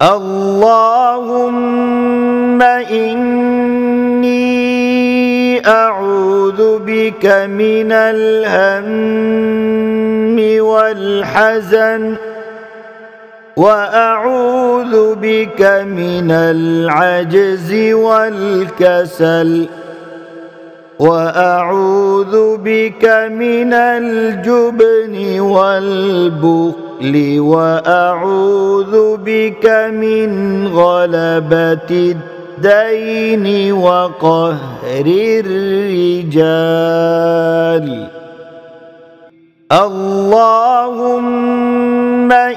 اللهم إني أعوذ بك من الهم والحزن، وأعوذ بك من العجز والكسل، وأعوذ بك من الجبن والبخل، وأعوذ بك من غلبة الدين وقهر الرجال. اللهم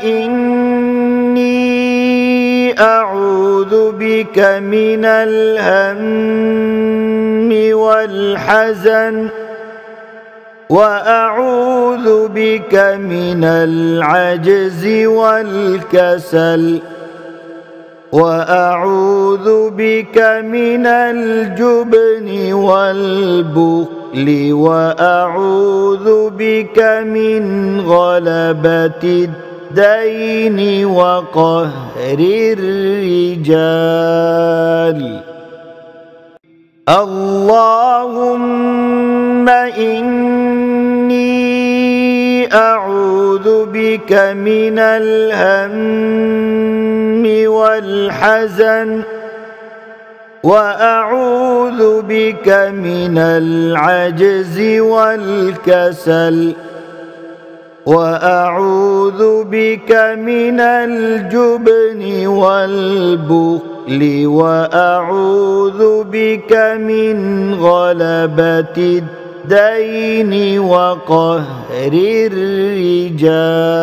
إني أعوذ بك من الهم والحزن، وأعوذ بك من العجز والكسل، وأعوذ بك من الجبن والبخل، وأعوذ بك من غلبة الدين وقهر الرجال. اللهم إني أعوذ بك من الهم والحزن، وأعوذ بك من العجز والكسل، وأعوذ بك من الجبن والبخل، وأعوذ بك من غلبة الدين وقهر الرجال.